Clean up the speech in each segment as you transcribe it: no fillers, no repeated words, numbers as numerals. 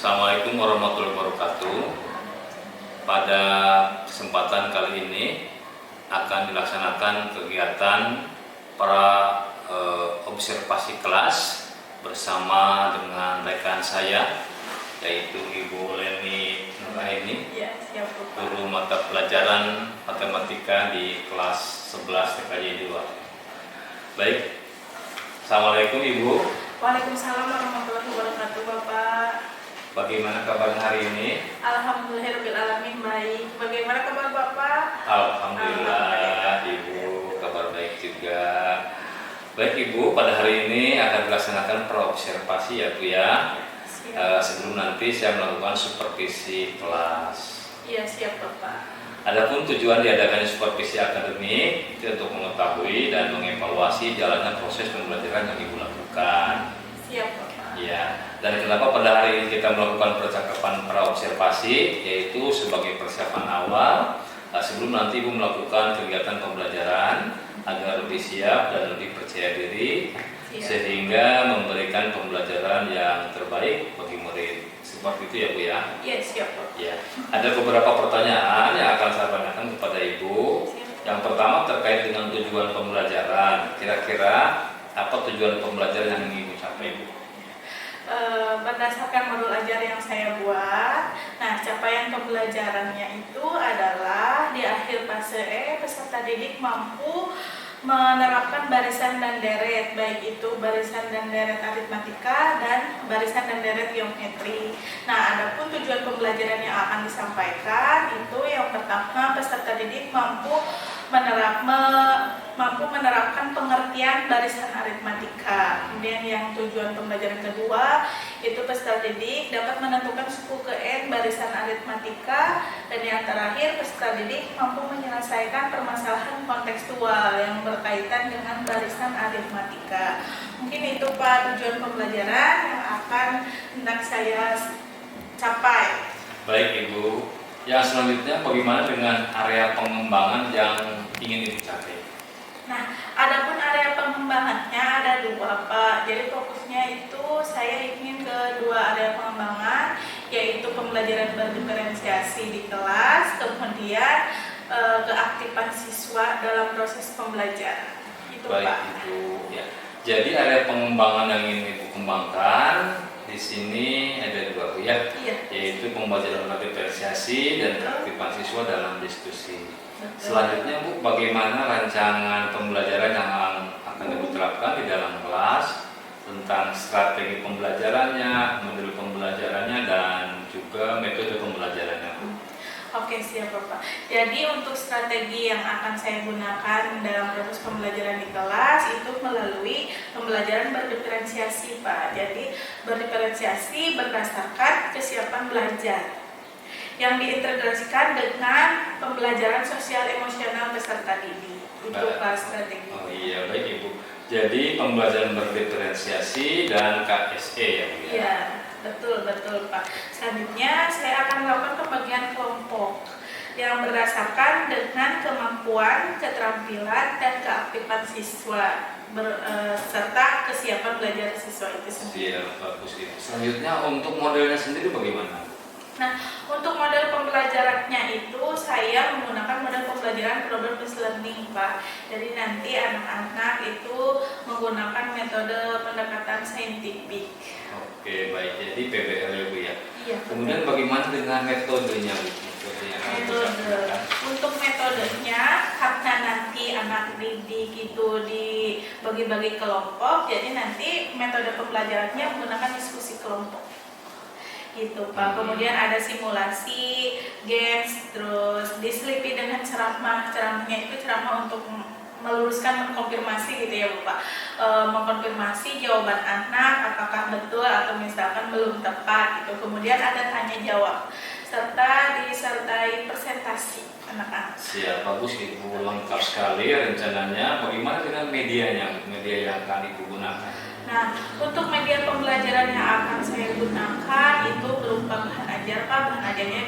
Assalamualaikum warahmatullahi wabarakatuh. Pada kesempatan kali ini akan dilaksanakan kegiatan observasi kelas bersama dengan rekan saya, yaitu Ibu Leni Nuraini, guru mata pelajaran matematika di kelas 11 TKJ 2. Baik, Assalamualaikum Ibu. Waalaikumsalam warahmatullahi wabarakatuh, Bapak. Bagaimana kabar hari ini? Alhamdulillahirrahmanirrahim, baik. Bagaimana kabar Bapak? Alhamdulillah, Ibu, kabar baik juga. Baik Ibu, pada hari ini akan dilaksanakan praobservasi ya Bu ya. Sebelum nanti saya melakukan supervisi kelas. Iya, siap Bapak. Adapun tujuan diadakannya supervisi akademik itu untuk mengetahui dan mengevaluasi jalannya proses pembelajaran yang Ibu lakukan. Siap Bapak. Ya, dan kenapa pada hari ini kita melakukan percakapan praobservasi, yaitu sebagai persiapan awal sebelum nanti Ibu melakukan kegiatan pembelajaran agar lebih siap dan lebih percaya diri, sehingga memberikan pembelajaran yang terbaik bagi murid. Seperti itu ya Bu ya? Iya, siap Pak. Ya, ada beberapa pertanyaan yang akan saya tanyakan kepada Ibu. Yang pertama terkait dengan tujuan pembelajaran. Kira-kira apa tujuan pembelajaran yang ingin Ibu capai, Bu? Berdasarkan modul ajar yang saya buat, nah capaian pembelajarannya itu adalah di akhir fase E, peserta didik mampu menerapkan barisan dan deret, baik itu barisan dan deret aritmatika dan barisan dan deret geometri. Nah, adapun tujuan pembelajaran yang akan disampaikan itu yang pertama, peserta didik mampu menerapkan pengertian barisan aritmatika. Kemudian yang tujuan pembelajaran kedua itu peserta didik dapat menentukan suku ke N barisan aritmatika, dan yang terakhir peserta didik mampu menyelesaikan permasalahan kontekstual yang berkaitan dengan barisan aritmatika. Mungkin itu Pak tujuan pembelajaran yang akan hendak saya capai. Baik Ibu. Yang selanjutnya bagaimana dengan area pengembangan yang ingin Ibu capai? Nah, adapun area pengembangannya ada dua Pak. Jadi fokusnya itu saya ingin ke dua area pengembangan, yaitu pembelajaran berdiferensiasi di kelas, kemudian keaktifan siswa dalam proses pembelajaran. Itu Baik Pak. Ibu. Ya. Jadi area pengembangan yang ingin Ibu kembangkan di sini ada dua Bu ya, yaitu pembelajaran berdiferensiasi dan keaktifan siswa dalam diskusi. Selanjutnya Bu, bagaimana rancangan pembelajaran yang akan Ibu terapkan di dalam kelas tentang strategi pembelajarannya, model pembelajarannya, dan juga metode pembelajarannya Bu? Oke, siap Bapak. Jadi untuk strategi yang akan saya gunakan dalam proses pembelajaran di kelas itu melalui pembelajaran berdiferensiasi Pak. Jadi berdiferensiasi berdasarkan kesiapan belajar yang diintegrasikan dengan pembelajaran sosial emosional peserta didik. Itu Pak strategi. Oh iya, baik Ibu. Jadi pembelajaran berdiferensiasi dan KSE ya Bu ya? Iya. Betul Pak. Selanjutnya saya akan melakukan pembagian kelompok yang berdasarkan dengan kemampuan, keterampilan, dan keaktifan siswa serta kesiapan belajar siswa itu sendiri. Iya, bagus itu. Selanjutnya untuk modelnya sendiri bagaimana? Nah, untuk model pembelajarannya itu saya menggunakan model pembelajaran problem-based learning Pak. Jadi nanti anak-anak itu menggunakan metode pendekatan saintifik. Oke, baik. Jadi PBL ya Bu ya. Iya. Kemudian bagaimana dengan metodenya Bu? Untuk metodenya, karena nanti anak didik itu dibagi-bagi kelompok, jadi nanti metode pembelajarannya menggunakan diskusi kelompok. Gitu Pak. Kemudian ada simulasi, games, terus diselipi dengan ceramah. Ceramahnya itu ceramah untuk meluruskan, mengkonfirmasi gitu ya Bapak, mengkonfirmasi jawaban anak apakah betul atau misalkan belum tepat gitu. Kemudian ada tanya jawab serta disertai presentasi anak-anak. Siap, bagus Ibu, lengkap sekali rencananya. Bagaimana dengan medianya, media yang akan Ibu gunakan? Nah, untuk media pembelajaran yang akan saya gunakan itu berupa bahan ajar Pak. Bahan ajarnya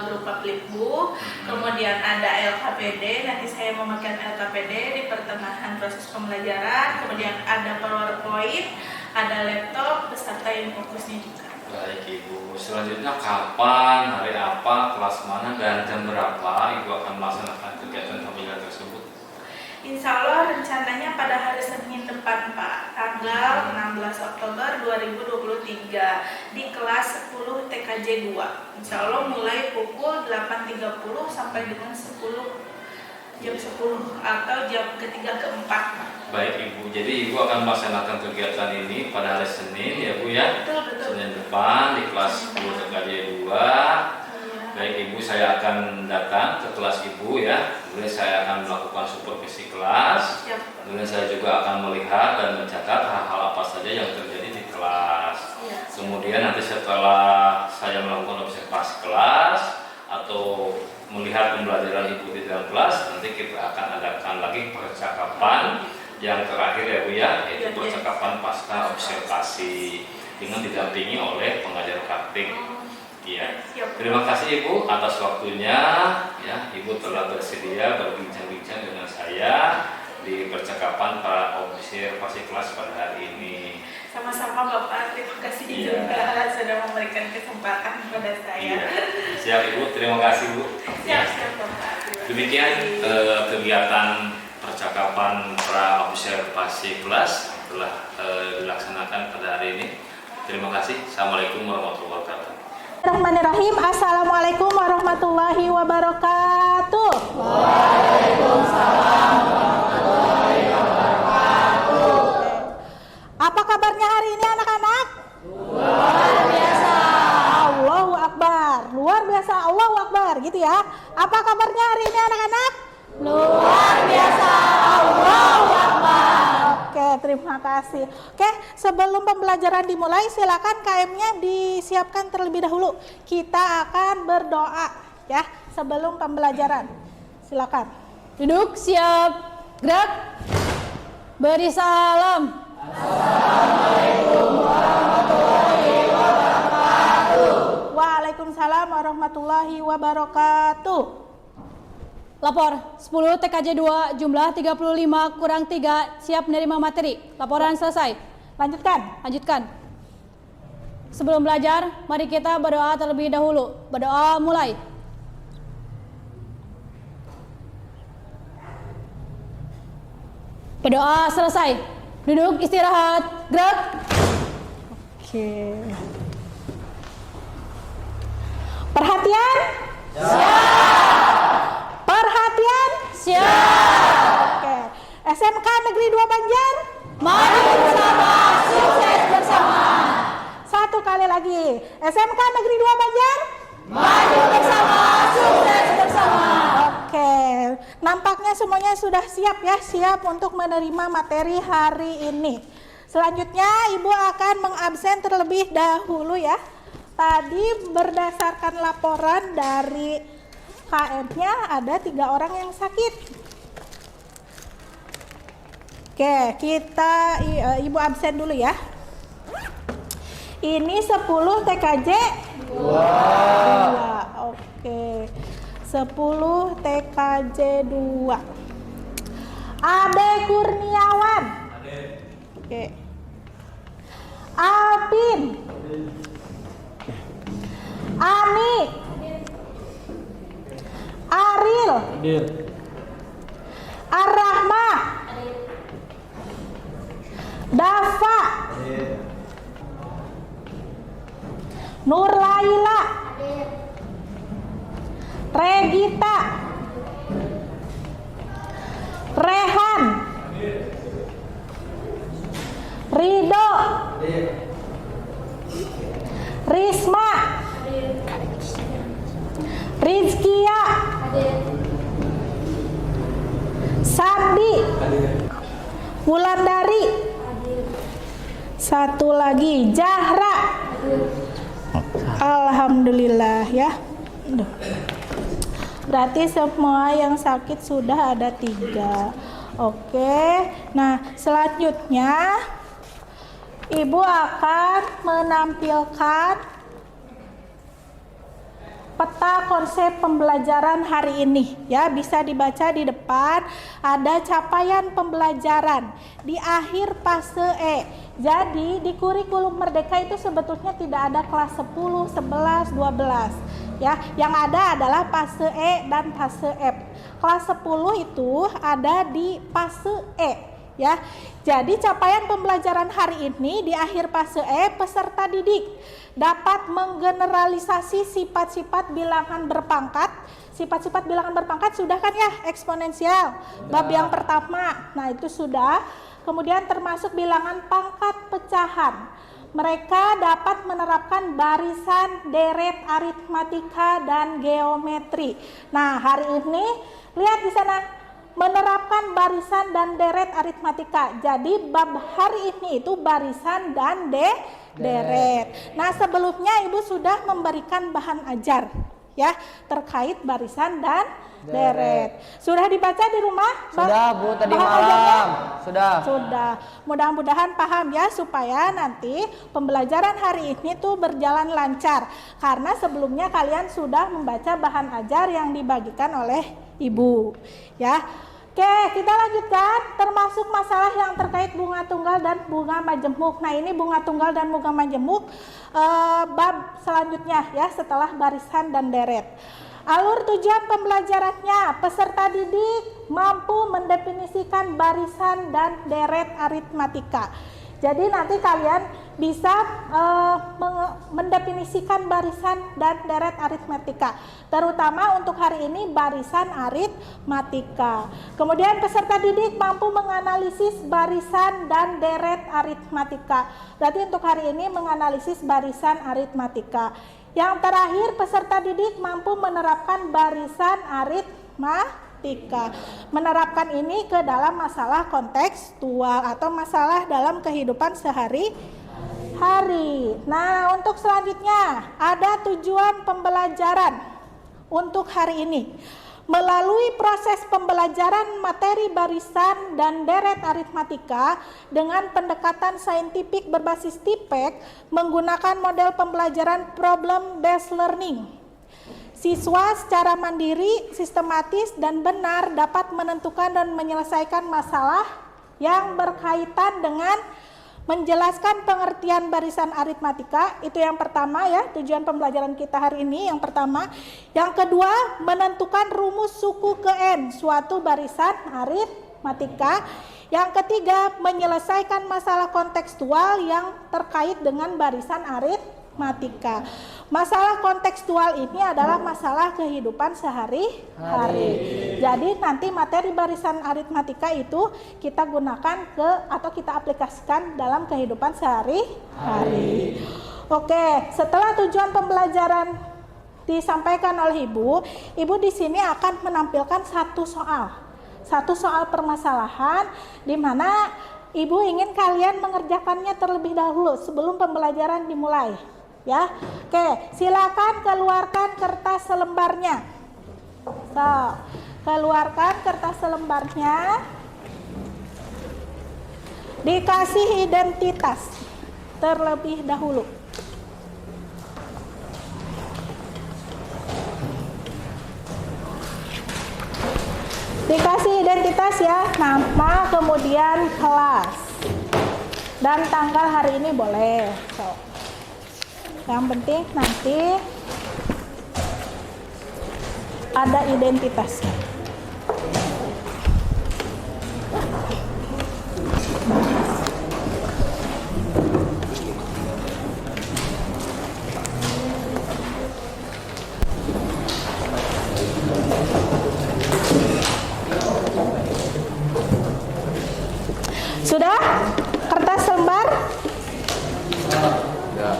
berupa flipbook, kemudian ada LKPD. Nanti saya memakai LKPD di pertengahan proses pembelajaran. Kemudian ada PowerPoint, ada laptop beserta infokusnya juga. Baik Ibu, selanjutnya kapan, hari apa, kelas mana, dan jam berapa Ibu akan melaksanakan kegiatan familiar tersebut? Insya Allah rencananya pada hari Senin depan Pak, tanggal 16 Oktober 2023 di kelas 10 TKJ 2. Insya Allah mulai pukul 8.30 sampai dengan jam 10 atau jam ketiga keempat. Baik Ibu, jadi Ibu akan melaksanakan kegiatan ini pada hari Senin ya Bu ya? Betul. Senin depan di kelas 10 TKJ 2. Baik Ibu, saya akan datang ke kelas Ibu ya. Kemudian saya akan melakukan supervisi kelas. Siap. Kemudian saya juga akan melihat dan mencatat hal-hal apa saja yang terjadi di kelas. Kemudian nanti setelah saya melakukan observasi kelas atau melihat pembelajaran Ibu di dalam kelas, nanti kita akan adakan lagi percakapan yang terakhir ya Bu ya, yaitu percakapan pasca observasi dengan didampingi oleh pengajar praktik. Iya. Terima kasih Ibu atas waktunya ya. Ibu telah bersedia berbincang-bincang dengan saya di percakapan para observasi kelas pada hari ini. Sama-sama Bapak, terima kasih juga sudah memberikan kesempatan kepada saya. Iya. Siap Ibu, terima kasih Bu. Siap Bapak. Demikian kegiatan percakapan pra observasi kelas telah dilaksanakan pada hari ini. Terima kasih. Assalamualaikum warahmatullahi wabarakatuh. Bismillahirrahmanirrahim. Assalamualaikum warahmatullahi wabarakatuh. Waalaikumsalam warahmatullahi wabarakatuh. Apa kabarnya hari ini anak-anak? Luar biasa. Allahu Akbar. Luar biasa, Allahu Akbar gitu ya. Apa kabarnya hari ini anak-anak? Luar biasa. Allahu Akbar. Oke, terima kasih. Oke, sebelum pembelajaran dimulai, silakan KM-nya disiapkan terlebih dahulu. Kita akan berdoa ya sebelum pembelajaran. Silakan. Duduk, siap, gerak. Beri salam. Assalamualaikum warahmatullahi wabarakatuh. Waalaikumsalam warahmatullahi wabarakatuh. Lapor 10 TKJ 2 jumlah 35 kurang 3 siap menerima materi. Laporan selesai. Lanjutkan. Sebelum belajar, mari kita berdoa terlebih dahulu. Berdoa mulai. Berdoa selesai. Duduk istirahat. Gerak. Oke. Perhatian. Perhatian. Siap. Oke. SMK Negeri 2 Banjar. Maju bersama, sukses bersama. Satu kali lagi. SMK Negeri 2 Banjar. Maju bersama, sukses bersama. Oke. Nampaknya semuanya sudah siap ya, siap untuk menerima materi hari ini. Selanjutnya Ibu akan mengabsen terlebih dahulu ya. Tadi berdasarkan laporan dari KM-nya ada 3 orang yang sakit. Oke, kita Ibu absen dulu ya. Ini 10 TKJ 2. Oke. 10 TKJ 2. Ade Kurniawan. Oke. Alvin. Ani. Aril. Ar-Rahma. Dafa. Nur Laila. Regita. Rehan. Rido. Risma. Rizkia. Sandi. Wulandari. Satu lagi Zahra. Alhamdulillah ya. Berarti semua yang sakit sudah ada 3. Oke. Nah, selanjutnya Ibu akan menampilkan peta konsep pembelajaran hari ini ya, bisa dibaca di depan. Ada capaian pembelajaran di akhir fase E. Jadi di kurikulum Merdeka itu sebetulnya tidak ada kelas 10, 11, 12 ya. Yang ada adalah fase E dan fase F. Kelas 10 itu ada di fase E ya. Jadi capaian pembelajaran hari ini di akhir fase E, peserta didik dapat menggeneralisasi sifat-sifat bilangan berpangkat. Sifat-sifat bilangan berpangkat sudah kan ya, eksponensial bab yang pertama. Nah, itu sudah. Kemudian termasuk bilangan pangkat pecahan. Mereka dapat menerapkan barisan, deret, aritmatika, dan geometri. Nah, hari ini lihat di sana, menerapkan barisan dan deret aritmatika. Jadi bab hari ini itu barisan dan deret. Nah, sebelumnya Ibu sudah memberikan bahan ajar ya terkait barisan dan deret. Sudah dibaca di rumah? Sudah Bu, tadi bahan malam. ajarnya? Sudah. Mudah-mudahan paham ya, supaya nanti pembelajaran hari ini tuh berjalan lancar. Karena sebelumnya kalian sudah membaca bahan ajar yang dibagikan oleh Ibu ya. Oke, kita lanjutkan, termasuk masalah yang terkait bunga tunggal dan bunga majemuk. Nah, ini bunga tunggal dan bunga majemuk bab selanjutnya ya, setelah barisan dan deret. Alur tujuan pembelajarannya, peserta didik mampu mendefinisikan barisan dan deret aritmatika. Jadi nanti kalian bisa mendefinisikan barisan dan deret aritmatika. Terutama untuk hari ini barisan aritmatika. Kemudian peserta didik mampu menganalisis barisan dan deret aritmatika. Berarti untuk hari ini menganalisis barisan aritmatika. Yang terakhir, peserta didik mampu menerapkan barisan aritmatika. Menerapkan ini ke dalam masalah kontekstual atau masalah dalam kehidupan sehari-hari. Nah, untuk selanjutnya ada tujuan pembelajaran untuk hari ini. Melalui proses pembelajaran materi barisan dan deret aritmatika dengan pendekatan saintifik berbasis TIPEC menggunakan model pembelajaran problem based learning. Siswa secara mandiri, sistematis, dan benar dapat menentukan dan menyelesaikan masalah yang berkaitan dengan menjelaskan pengertian barisan aritmatika. Itu yang pertama ya, tujuan pembelajaran kita hari ini yang pertama. Yang kedua, menentukan rumus suku ke N suatu barisan aritmatika. Yang ketiga, menyelesaikan masalah kontekstual yang terkait dengan barisan aritmatika. Masalah kontekstual ini adalah masalah kehidupan sehari-hari. Jadi nanti materi barisan aritmatika itu kita gunakan atau kita aplikasikan dalam kehidupan sehari-hari. Oke, setelah tujuan pembelajaran disampaikan oleh Ibu di sini akan menampilkan satu soal permasalahan di mana Ibu ingin kalian mengerjakannya terlebih dahulu sebelum pembelajaran dimulai. Ya, oke, silakan keluarkan kertas selembarnya. Keluarkan kertas selembarnya. Dikasih identitas terlebih dahulu. Dikasih identitas ya, nama, kemudian kelas, dan tanggal hari ini boleh. Yang penting nanti ada identitasnya. Sudah? Kertas lembar? Ya.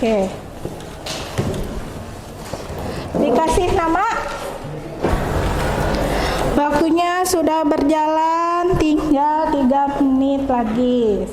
Oke. Dikasih nama. Waktunya sudah berjalan, tinggal 3 menit lagi.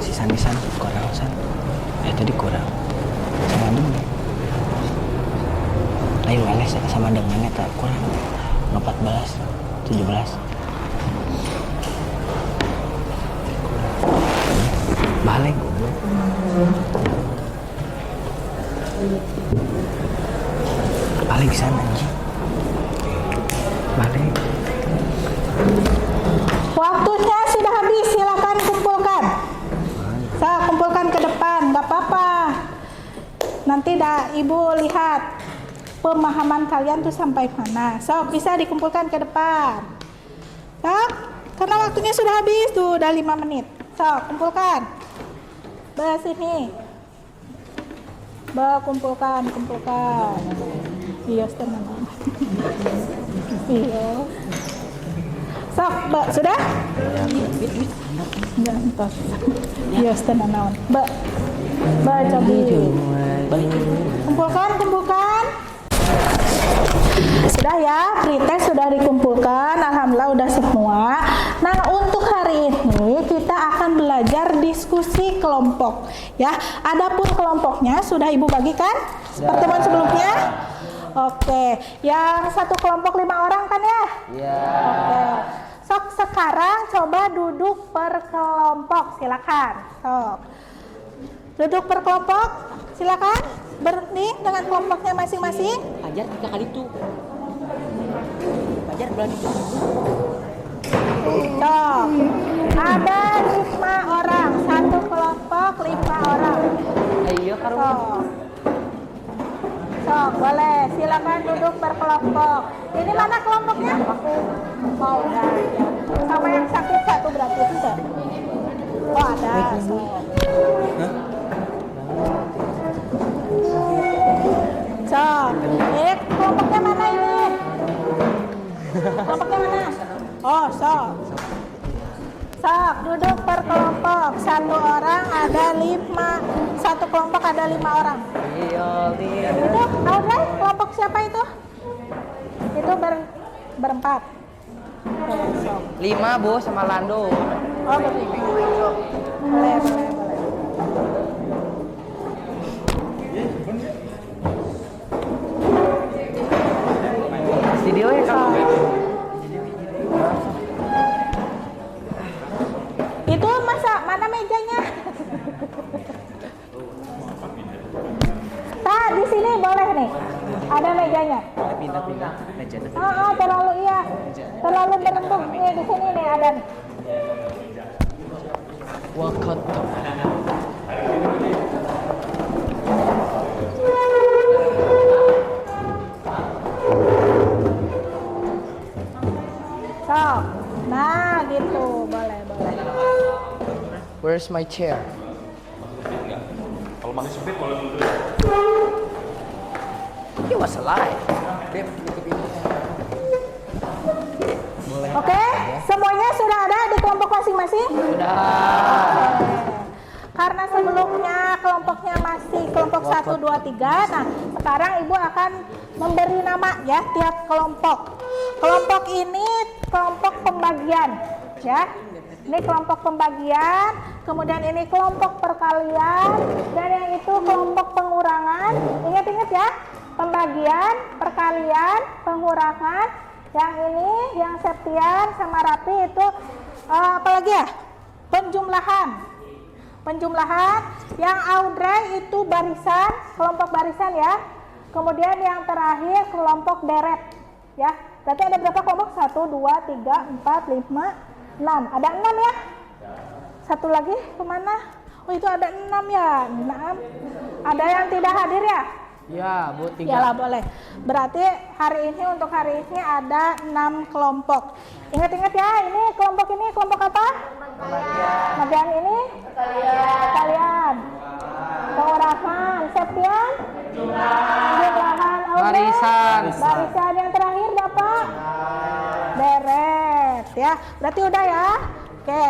si Sanisan kurang san. Tadi kurang. Sama Dem. Lain leles sama Dem tak kurang. 14, 17. Balik. Balik sana anjing. Balik. Waktunya sudah habis, silakan kumpulkan. Saya kumpulkan ke depan, nggak apa-apa. Nanti ibu lihat pemahaman kalian tuh sampai mana. So, bisa dikumpulkan ke depan. Sok, karena waktunya sudah habis tuh, udah 5 menit. So, kumpulkan. Sini. Kumpulkan. Iya, tenang. Iya. Sok, sudah? Enggak, entar. Iya, tenang naon. Cobi. Kumpulkan. Sudah ya, pretest sudah dikumpulkan. Alhamdulillah udah semua. Nah, untuk hari ini kita akan belajar diskusi kelompok. Ya, adapun kelompoknya sudah ibu bagikan pertemuan sebelumnya. Oke, yang satu kelompok 5 orang kan ya? Iya. Oke. Sok sekarang coba duduk per kelompok, silakan. Sok. Duduk per kelompok, silakan. Berhenti dengan kelompoknya masing-masing. Ajar 3 kali tuh. Ajar berani. Sok. Ada 5 orang, satu kelompok 5 orang. Ayo Sok. Sok, boleh. Silakan duduk berkelompok. Ini mana kelompoknya? Oh, udah. Sama yang sakit satu berarti itu. Oh, ada. Sok. Sok. Ini kelompoknya mana ini? Kelompoknya mana? Oh, sok. Sok, duduk per kelompok. Satu orang ada 5. Satu kelompok ada 5 orang. Duduk, Audrey, kelompok siapa itu? Itu berempat. Sok. 5 Bu sama Lando. Oh, boleh. Video ya kamu. Itu mana mejanya? Di sini boleh nih. Ada mejanya. Pindah meja. Terlalu berembuk. Nih di sini nih ada nih. Wakot. Sok. Nah, gitu. Boleh. Where's my chair? Kalau masih sempit boleh dulu. He was alive. Oke, semuanya sudah ada di kelompok masing-masing? Sudah. Karena sebelumnya kelompoknya masih kelompok 1, 2, 3. Nah, sekarang ibu akan memberi nama ya tiap kelompok. Kelompok ini kelompok pembagian ya. Ini kelompok pembagian, kemudian ini kelompok perkalian, dan yang itu kelompok pengurangan. Ingat-ingat ya, pembagian, perkalian, pengurangan. Yang ini, yang Septian sama Rapi itu apa lagi ya? Penjumlahan. Yang Audrey itu barisan, kelompok barisan ya. Kemudian yang terakhir kelompok deret ya. Berarti ada berapa kelompok? 1, 2, 3, 4, 5, 6. Ada 6 ya? Satu lagi kemana? Oh, itu ada 6 ya. 6. Ada yang tidak hadir ya? Ya, Bu, 3. Yalah, boleh. Berarti untuk hari ini ada 6 kelompok. Ingat-ingat ya, ini kelompok apa? Pembagian ini? Kalian. Pengurangan. Septian? Jumlahan. Barisan. Barisan yang terakhir Bapak? Deret ya. Berarti udah ya. Oke.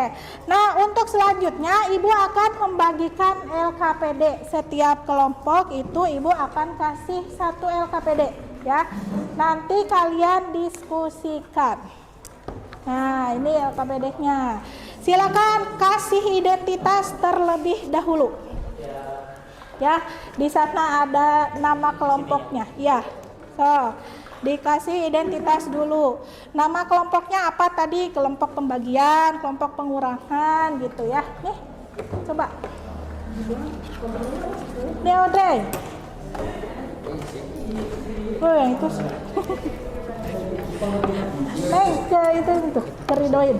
Nah, untuk selanjutnya Ibu akan membagikan LKPD. Setiap kelompok itu Ibu akan kasih 1 LKPD ya. Nanti kalian diskusikan. Nah, ini LKPD-nya. Silakan kasih identitas terlebih dahulu. Ya, di sana ada nama kelompoknya. Ya, so dikasih identitas dulu. Nama kelompoknya apa tadi? Kelompok pembagian, kelompok pengurangan gitu ya. Nih, coba. Nih Audrey. Oh yang itu. Neng, ke itu keridoin.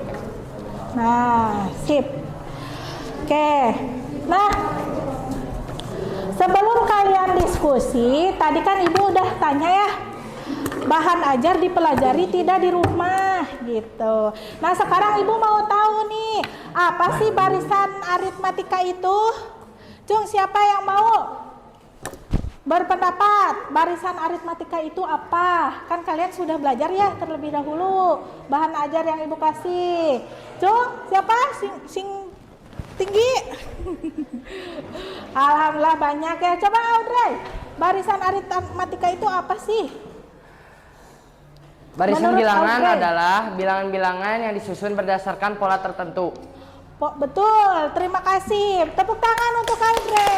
Nah, sip. Oke. Nah, sebelum kalian diskusi, tadi kan Ibu udah tanya ya, bahan ajar dipelajari tidak di rumah gitu. Nah, sekarang Ibu mau tahu nih, apa sih barisan aritmatika itu? Cung, siapa yang mau berpendapat barisan aritmatika itu apa? Kan kalian sudah belajar ya terlebih dahulu bahan ajar yang Ibu kasih. Cung, siapa? Sing tinggi. Alhamdulillah banyak ya. Coba Audrey, barisan aritmatika itu apa sih? Barisan Menurut bilangan Audrey adalah bilangan-bilangan yang disusun berdasarkan pola tertentu. Betul, terima kasih. Tepuk tangan untuk Audrey.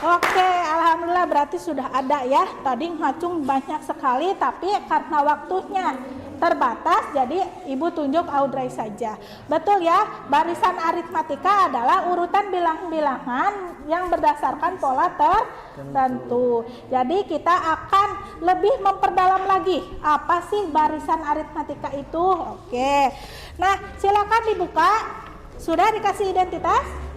Oke, alhamdulillah berarti sudah ada ya. Tadi ngacung banyak sekali, tapi karena waktunya terbatas, jadi Ibu tunjuk Audrey saja. Betul ya, barisan aritmatika adalah urutan bilangan-bilangan yang berdasarkan pola tertentu. Jadi kita akan lebih memperdalam lagi, apa sih barisan aritmatika itu? Oke, nah silakan dibuka. Sudah dikasih identitas?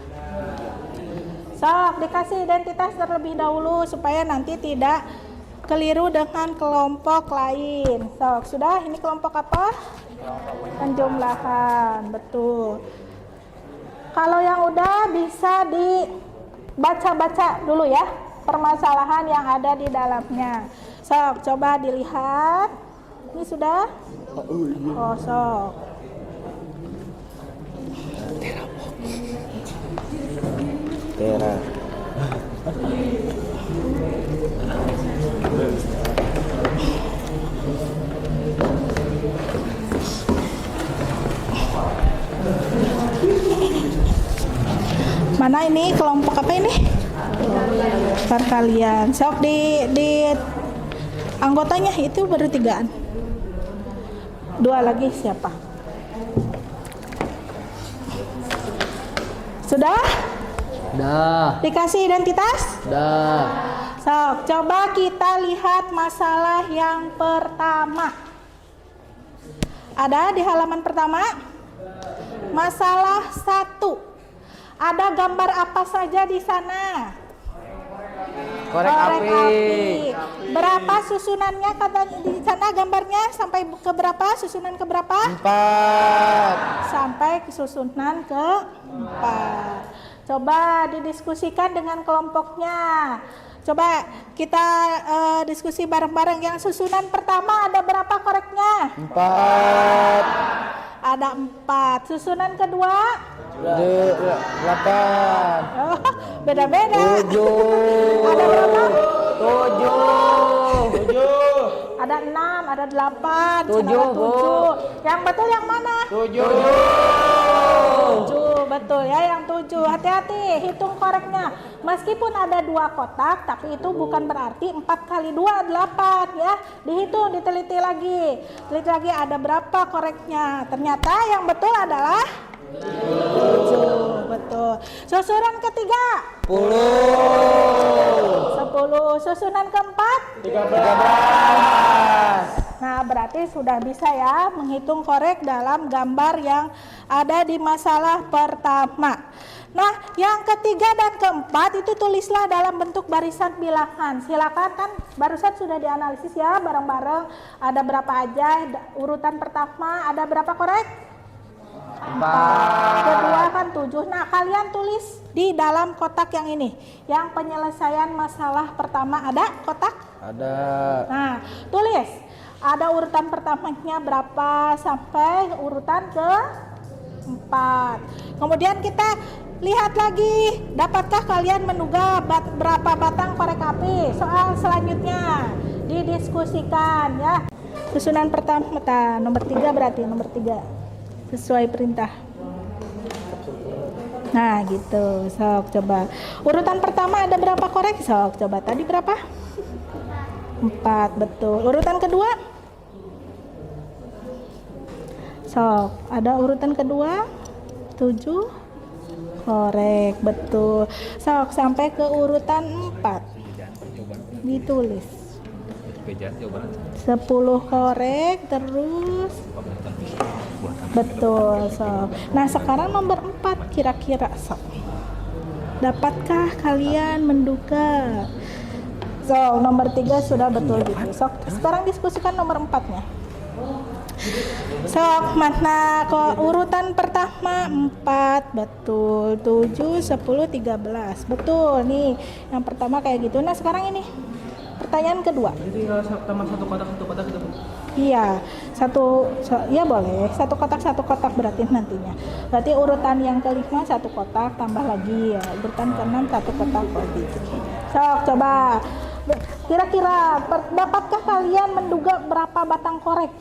Sok, dikasih identitas terlebih dahulu supaya nanti tidak keliru dengan kelompok lain. Sok, sudah? Ini kelompok apa? Penjumlahan, betul. Kalau yang udah bisa dibaca-baca dulu ya permasalahan yang ada di dalamnya. Sok, coba dilihat. Ini sudah? Oh, sok. Tera. Mana ini kelompok apa ini? Perkalian. Sok di anggotanya itu baru 3-an. 2 lagi siapa? Sudah? Dah. Dikasih identitas? Dah. Sok, coba kita lihat masalah yang pertama. Ada di halaman pertama? Masalah 1. Ada gambar apa saja di sana? Korek api. Berapa susunannya kata di sana gambarnya? Sampai ke berapa? Susunan ke berapa? 4. Sampai ke susunan ke-4. Coba didiskusikan dengan kelompoknya. Coba kita diskusi bareng-bareng. Yang susunan pertama ada berapa koreknya? 4. Ada 4. Susunan kedua? 8. Oh, beda-beda. 7. Ada berapa? 7. Ada 6, ada 8, 7, ada 7. Bu. Yang betul yang mana? 7. 7, betul ya, yang 7. Hati-hati, hitung koreknya. Meskipun ada 2 kotak, tapi itu bukan berarti 4 kali 2, 8 ya. Dihitung, diteliti lagi. Teliti lagi ada berapa koreknya. Ternyata yang betul adalah 7, betul. Susunan ketiga? 10. Susunan keempat? 13. Nah, berarti sudah bisa ya menghitung korek dalam gambar yang ada di masalah pertama. Nah, yang ketiga dan keempat itu tulislah dalam bentuk barisan bilangan. Silakan, kan barusan sudah dianalisis ya bareng-bareng. Ada berapa aja urutan pertama, ada berapa korek? 4. Kedua kan 7. Nah, kalian tulis di dalam kotak yang ini. Yang penyelesaian masalah pertama ada kotak? Ada. Nah, tulis. Ada urutan pertamanya berapa sampai urutan ke-4. Kemudian kita lihat lagi, dapatkah kalian menduga berapa batang korek api? Soal selanjutnya didiskusikan ya. Susunan pertama, nomor 3 berarti nomor 3 sesuai perintah. Nah gitu, sok coba. Urutan pertama ada berapa korek? Sok coba, tadi berapa? 4, betul. Urutan kedua? Sok, ada urutan kedua? 7 korek, betul. Sok, sampai ke urutan 4 ditulis 10 korek, terus betul. Sok, nah sekarang nomor 4 kira-kira, sok, dapatkah kalian menduga? Sok, nomor 3 sudah betul gitu. Sok, sekarang diskusikan nomor 4-nya. Sok, mana kok urutan pertama 4, betul. 7, 10, 13, betul. Nih, yang pertama kayak gitu. Nah, sekarang ini pertanyaan kedua. Jadi kalau tambah satu kotak gitu. Iya, ya boleh. Satu kotak berarti nantinya. Berarti urutan yang kelima 1 kotak, tambah lagi ya. Urutan ke-6 1 kotak lagi. Sok, coba. Kira-kira dapatkah kalian menduga berapa batang korek?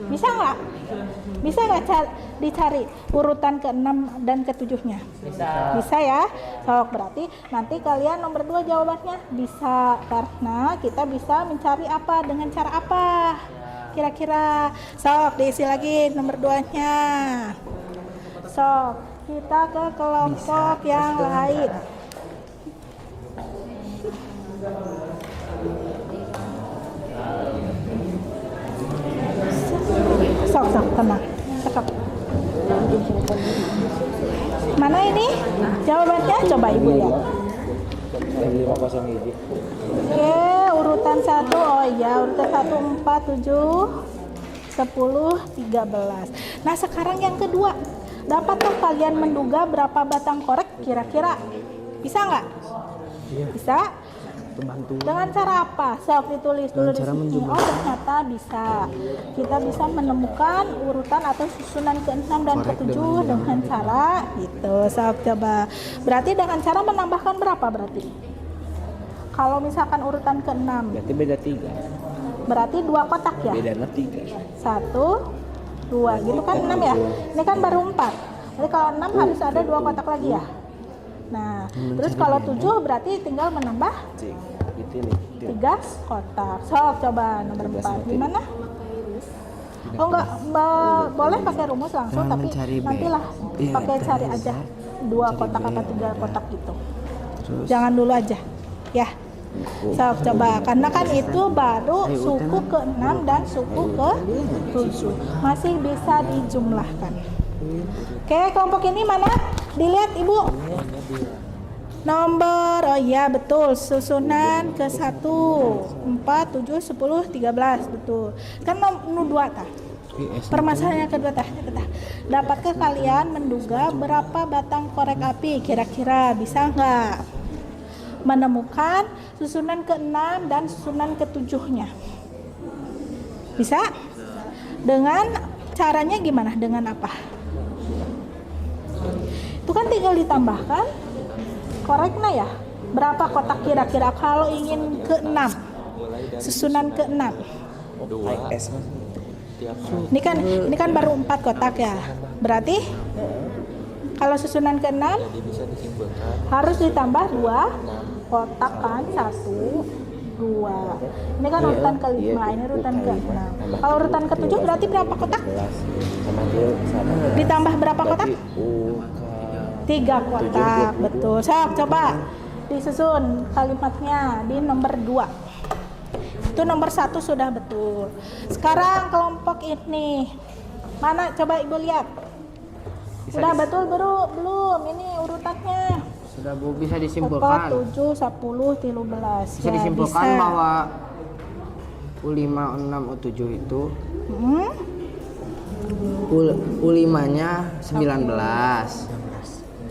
Bisa nggak? Bisa nggak dicari urutan ke-6 dan ke-7-nya? Bisa ya? Sok, berarti nanti kalian nomor 2 jawabannya bisa, karena kita bisa mencari apa dengan cara apa? Kira-kira. Sok, diisi lagi nomor 2-nya. Sok, kita ke kelompok yang lain. Sok, tenang. Cakep. Mana ini jawabannya? Coba Ibu lihat. 5 hiji. Oke, urutan 1. Oh iya, urutan 1 4, 7, 10, 13. Nah, sekarang yang kedua. Dapatkah kalian menduga berapa batang korek kira-kira? Bisa nggak? Bisa? Dengan cara apa? Sok, ditulis dulu di sini. Oh, ternyata bisa. Kita bisa menemukan urutan atau susunan ke-6 dan ke-7 dengan cara itu. Sok, coba. Berarti dengan cara menambahkan berapa berarti? Kalau misalkan urutan ke-6. Berarti beda 3. Berarti 2 kotak ya? Bedanya 3. 1, 2. Gitu kan 6 ya? Ini kan baru 4. Jadi kalau 6 harus ada 2 kotak lagi ya? Nah, terus kalau 7 berarti tinggal menambah 3 kotak. Sok, coba nomor 4. Gimana? Oh enggak, boleh pakai rumus langsung, tapi nantilah pakai cari aja 2 kotak atau 3 kotak gitu. Jangan dulu aja, ya. Sok, coba, karena kan itu baru suku ke-6 dan suku ke-7, masih bisa dijumlahkan. Oke, kelompok ini mana? Dilihat Ibu. Nomor, oh iya betul, susunan ke-1, 4, 7, 10, 13, betul. Kan nomor 2 tah. Permasalahannya kedua tah. Dapatkah kalian menduga berapa batang korek api? Kira-kira bisa nggak menemukan susunan ke-6 dan susunan ke-7-nya? Bisa? Dengan caranya gimana? Dengan apa? Itu kan tinggal ditambahkan koreknya ya. Berapa kotak kira-kira kalau ingin ke-6? Susunan ke-6. Ini kan baru 4 kotak ya. Berarti kalau susunan ke-6 harus ditambah 2 kotak kan? 1, 2. Ini kan urutan ke-5, ini urutan ke-6. Kalau urutan ke-7 berarti berapa kotak? Ditambah berapa kotak? 3 kotak, betul. Sok, coba disusun kalimatnya di nomor 2. Itu nomor 1 sudah betul. Sekarang kelompok ini. Mana? Coba Ibu lihat. Sudah betul belum? Ini urutannya. Sudah Bu, bisa disimpulkan. 4, 7, 10, 13. Bisa disimpulkan bahwa U5, U6, U7 itu U5-nya 19.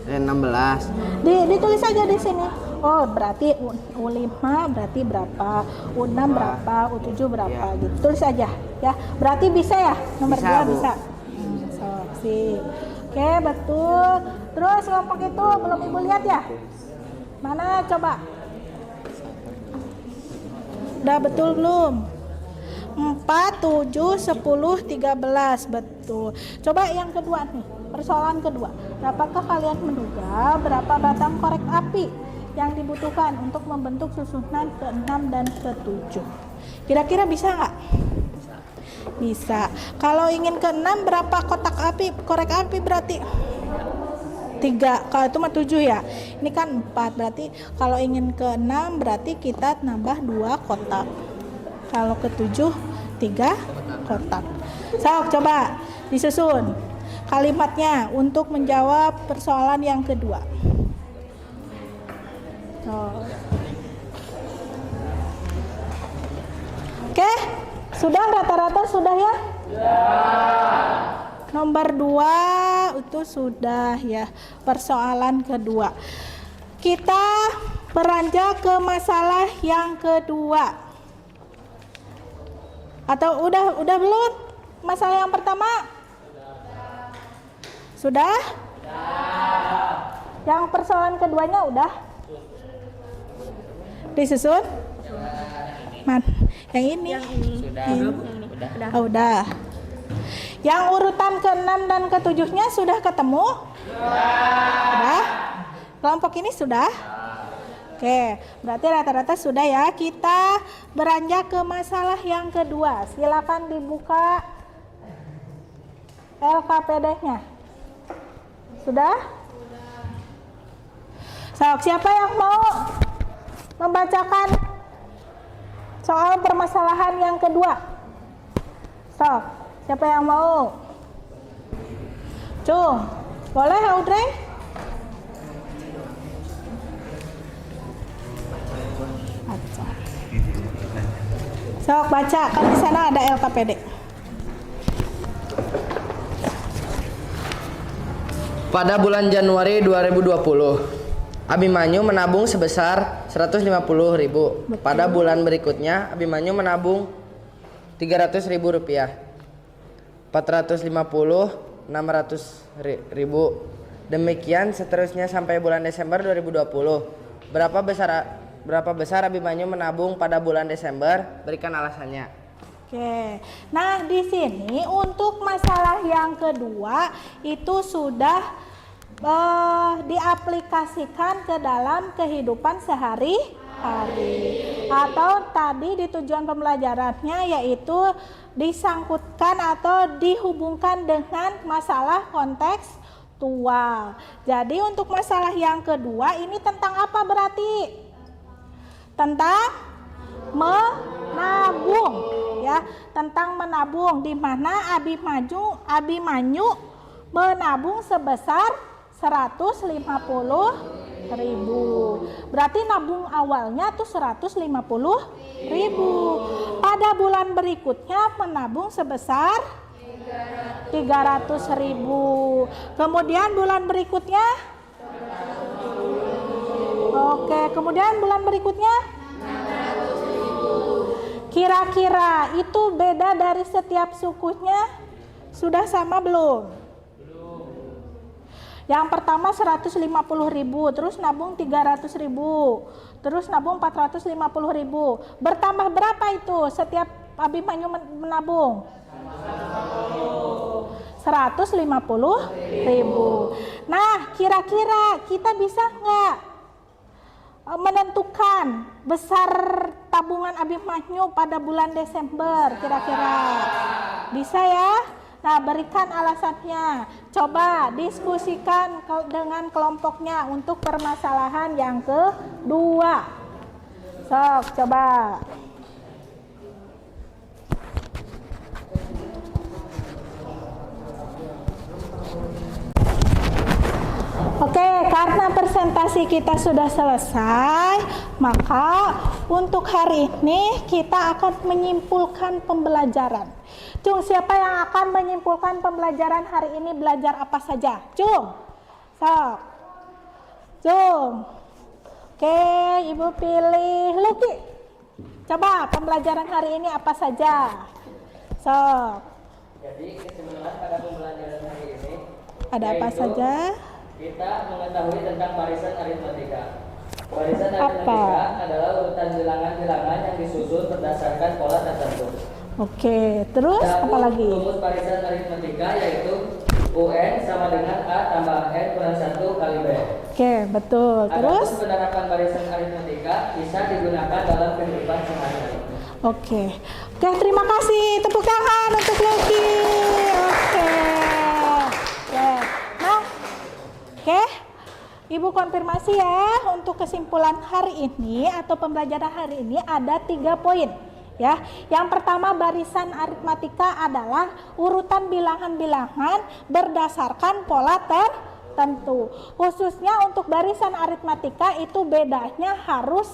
16. Ditulis aja di sini. Oh, berarti U5 berarti berapa? U6 berapa? U7 berapa gitu. Tulis aja ya. Berarti bisa ya? Nomor 2 bisa. Sok sih. Oke, betul. Terus kelompok itu belum Ibu lihat ya? Mana coba? Udah betul belum? 4, 7, 10, 13. Betul. Coba yang kedua nih, persoalan kedua. Apakah kalian menduga berapa batang korek api yang dibutuhkan untuk membentuk susunan ke-6 dan ke-7? Kira-kira bisa nggak? Bisa. Kalau ingin ke-6 berapa kotak api, korek api berarti? 3. Kalau itu mah 7 ya. Ini kan 4. Berarti kalau ingin ke-6 berarti kita nambah 2 kotak. Kalau ke-7 3 kotak. So, coba disusun kalimatnya untuk menjawab persoalan yang kedua. Oke, sudah rata-rata sudah ya? Nomor 2 itu sudah ya, persoalan kedua. Kita beranjak ke masalah yang kedua. Atau udah belum? Masalah yang pertama? Sudah? Yang persoalan keduanya udah? Disusun? Yang ini? Sudah. Oh, udah. Yang urutan ke-6 dan ke-7-nya sudah ketemu? Sudah. Kelompok ini sudah? Oke, berarti rata-rata sudah ya. Kita beranjak ke masalah yang kedua. Silakan dibuka LKPD-nya. Sudah? Siapa yang mau membacakan soal permasalahan yang kedua? Siapa yang mau? Cung, boleh Audrey? Sok baca, kan di sana ada LKPD. Pada bulan Januari 2020, Abimanyu menabung sebesar 150.000. Pada bulan berikutnya, Abimanyu menabung 300.000 rupiah, 450, 600.000. Demikian seterusnya sampai bulan Desember 2020. Berapa besar Abimanyu menabung pada bulan Desember? Berikan alasannya. Oke. Nah, di sini untuk masalah yang kedua itu sudah diaplikasikan ke dalam kehidupan sehari-hari. Atau tadi di tujuan pembelajarannya yaitu disangkutkan atau dihubungkan dengan masalah kontekstual. Jadi untuk masalah yang kedua ini tentang apa berarti? Tentang menabung ya, tentang menabung, di mana Abimanyu menabung sebesar 150.000. Berarti nabung awalnya tuh 150.000. Pada bulan berikutnya menabung sebesar 300.000. Kemudian bulan berikutnya Oke, kemudian bulan berikutnya kira-kira itu beda dari setiap sukunya sudah sama belum? Yang pertama 150.000, terus nabung 300.000, terus nabung 450.000. Bertambah berapa itu setiap Abimanyu menabung? 150.000. Nah, kira-kira kita bisa nggak menentukan besar tabungan Abimanyu pada bulan Desember? Kira-kira bisa ya? Nah, berikan alasannya. Coba diskusikan dengan kelompoknya untuk permasalahan yang kedua. Sok, coba. Oke, karena presentasi kita sudah selesai, maka untuk hari ini kita akan menyimpulkan pembelajaran. Cung, siapa yang akan menyimpulkan pembelajaran hari ini, belajar apa saja? Cung, sok. Cung. Oke, Ibu pilih Luki. Coba pembelajaran hari ini apa saja? Sok. Jadi kesimpulan pada pembelajaran hari ini ada apa saja? Kita mengetahui tentang barisan aritmatika. Barisan aritmatika adalah urutan bilangan-bilangan yang disusun berdasarkan pola tertentu. Oke, terus apa lagi? Rumus barisan aritmatika yaitu UN sama dengan A tambah N kurang 1 kali B. Oke, betul. Terus? Adapun penerapan barisan aritmatika bisa digunakan dalam kehidupan sehari-hari. Oke, terima kasih. Tepuk tangan untuk Lucky. Oke. Nah, Ibu konfirmasi ya, untuk kesimpulan hari ini atau pembelajaran hari ini ada 3 poin. Ya, yang pertama barisan aritmatika adalah urutan bilangan-bilangan berdasarkan pola tertentu. Khususnya untuk barisan aritmatika itu bedanya harus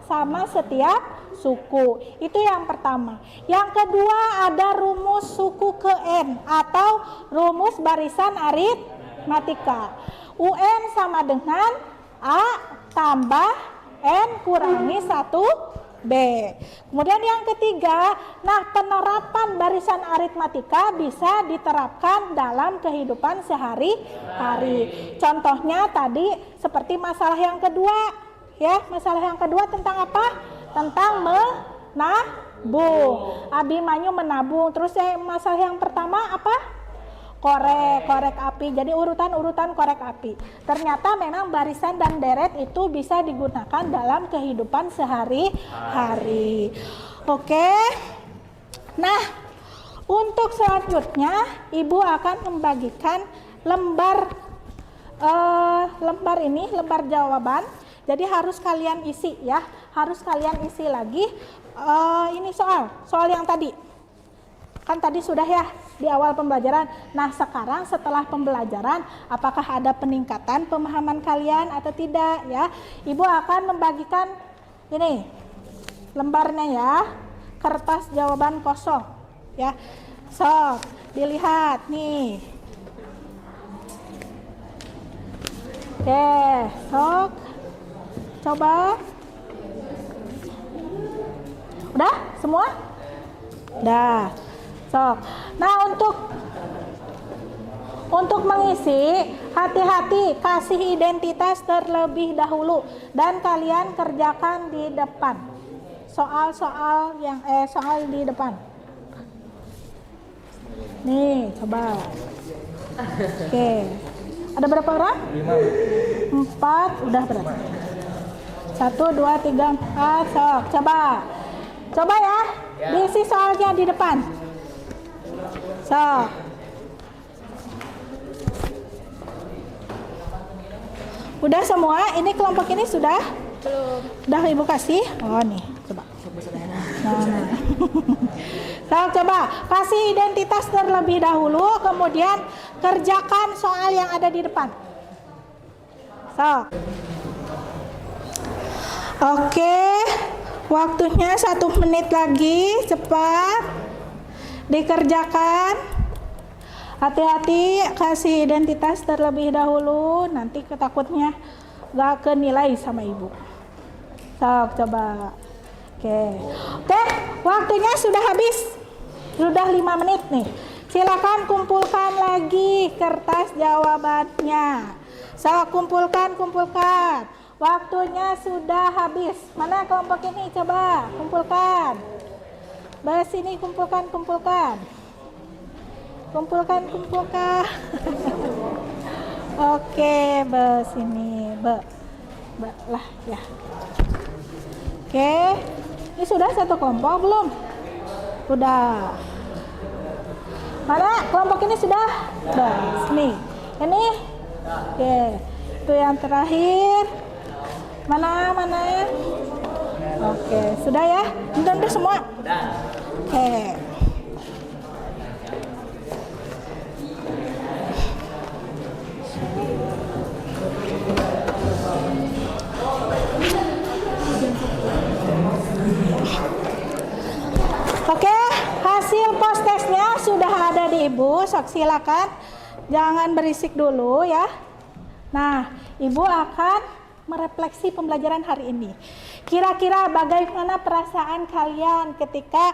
sama setiap suku. Itu yang pertama. Yang kedua ada rumus suku ke N atau rumus barisan aritmatika. UN sama dengan A tambah N kurangi 1B. Kemudian yang ketiga, nah penerapan barisan aritmatika bisa diterapkan dalam kehidupan sehari-hari. Contohnya tadi seperti masalah yang kedua, ya. Masalah yang kedua tentang apa? Tentang menabung. Abimanyu menabung. Terus masalah yang pertama apa? Korek api. Jadi urutan-urutan korek api. Ternyata memang barisan dan deret itu bisa digunakan dalam kehidupan sehari-hari. Oke. Nah, untuk selanjutnya Ibu akan membagikan lembar jawaban. Jadi harus kalian isi ya. Harus kalian isi lagi ini soal yang tadi. Kan tadi sudah ya di awal pembelajaran. Nah, sekarang setelah pembelajaran apakah ada peningkatan pemahaman kalian atau tidak ya? Ibu akan membagikan ini lembarnya ya. Kertas jawaban kosong ya. Sok, dilihat nih. Oke, sok. Coba. Udah semua? Udah. Sok. Nah, untuk mengisi, hati-hati kasih identitas terlebih dahulu dan kalian kerjakan di depan. Soal di depan. Nih, coba. Oke. Ada berapa orang? 4, udah berapa? 1, 2, 3, 4, sok. Coba ya. Diisi soalnya di depan. Udah semua? Ini kelompok ini sudah? Belum. Udah Ibu kasih? Oh nih, coba. Nah. Coba kasih identitas terlebih dahulu, kemudian kerjakan soal yang ada di depan. Oke, waktunya 1 menit lagi, cepat. Dikerjakan. Hati-hati kasih identitas terlebih dahulu, nanti ketakutnya gak kenilai sama Ibu. Coba. Oke, waktunya sudah habis. Sudah 5 menit nih. Silakan kumpulkan lagi kertas jawabannya. Kumpulkan. Waktunya sudah habis. Mana kelompok ini? Coba kumpulkan. Bahas ini kumpulkan. Oke, bahas ini. Lah ya. Oke. Ini sudah satu kelompok belum? Sudah. Mana kelompok ini sudah? Bahas nih. Ini. Oke. Itu yang terakhir. Mana? Oke, sudah ya? Udah semua? Oke. Oke, hasil post testnya sudah ada di Ibu. Sok silakan. Jangan berisik dulu ya. Nah, Ibu akan merefleksi pembelajaran hari ini. Kira-kira bagaimana perasaan kalian ketika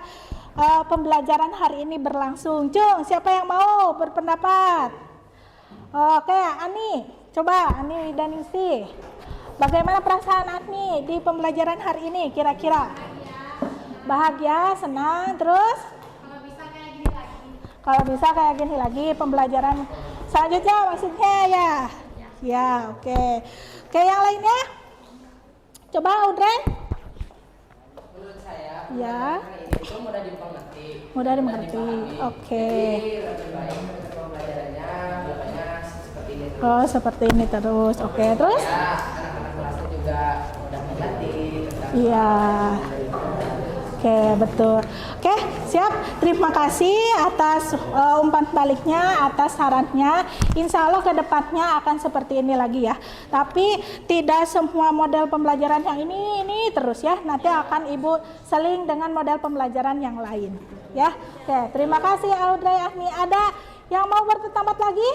pembelajaran hari ini berlangsung? Cung, siapa yang mau berpendapat? Oke, Ani, coba Ani dan Ningsih. Bagaimana perasaan Ani di pembelajaran hari ini kira-kira? Bahagia, senang, terus? Kalau bisa kayak gini lagi pembelajaran selanjutnya maksudnya ya. Ya, oke. Oke, yang lainnya? Coba Audrey. Menurut saya, Ya. ini itu mudah dimengerti. Mudah dimengerti. dipahami. Oke. Jadi lebih baik pembelajarannya belakannya seperti ini terus. Oh, seperti ini terus. Oke, terus? Ya, anak-anak kelasnya juga mudah mengerti tentang Iya. Oke, betul. Oke, siap. Terima kasih atas umpan baliknya, atas sarannya. Insya Allah ke depannya akan seperti ini lagi ya. Tapi tidak semua model pembelajaran yang ini terus ya. Nanti akan Ibu seling dengan model pembelajaran yang lain. Ya, oke. Terima kasih Audrey Ahmi. Ada yang mau bertempat lagi?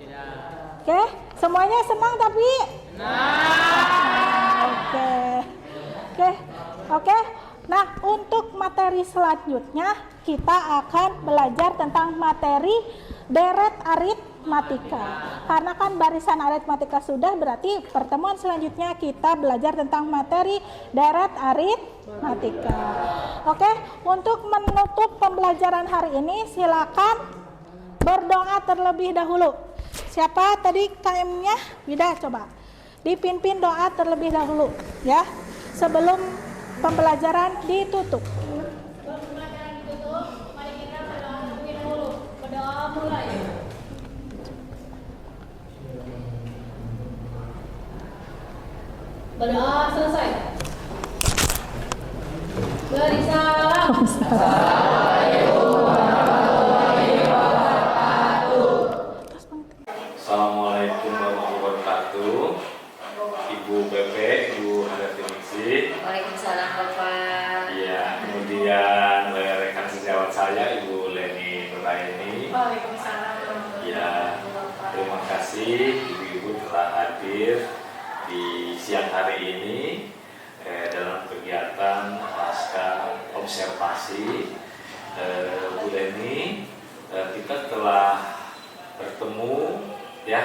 Tidak. Oke, semuanya senang tapi? Oke. Oke. Oke. Nah, untuk materi selanjutnya kita akan belajar tentang materi deret aritmatika. Karena kan barisan aritmatika sudah, berarti pertemuan selanjutnya kita belajar tentang materi deret aritmatika. Oke, untuk menutup pembelajaran hari ini silakan berdoa terlebih dahulu. Siapa tadi KM-nya? Wida, coba dipimpin doa terlebih dahulu ya, sebelum pembelajaran ditutup. Pembelajaran ditutup, mari kita berdoa terlebih dahulu. Berdoa mulai. Berdoa selesai. Beri salam. Assalamualaikum warahmatullahi wabarakatuh. Ibu BP, Ibu Hadat Ningsih. Waalaikumsalam Bapak. Iya, kemudian rekan sejawat saya Ibu Leni Nuraini. Waalaikumsalam. Ya, terima kasih ibu-ibu telah hadir di siang hari ini dalam kegiatan pasca observasi. Bu Leni, kita telah bertemu ya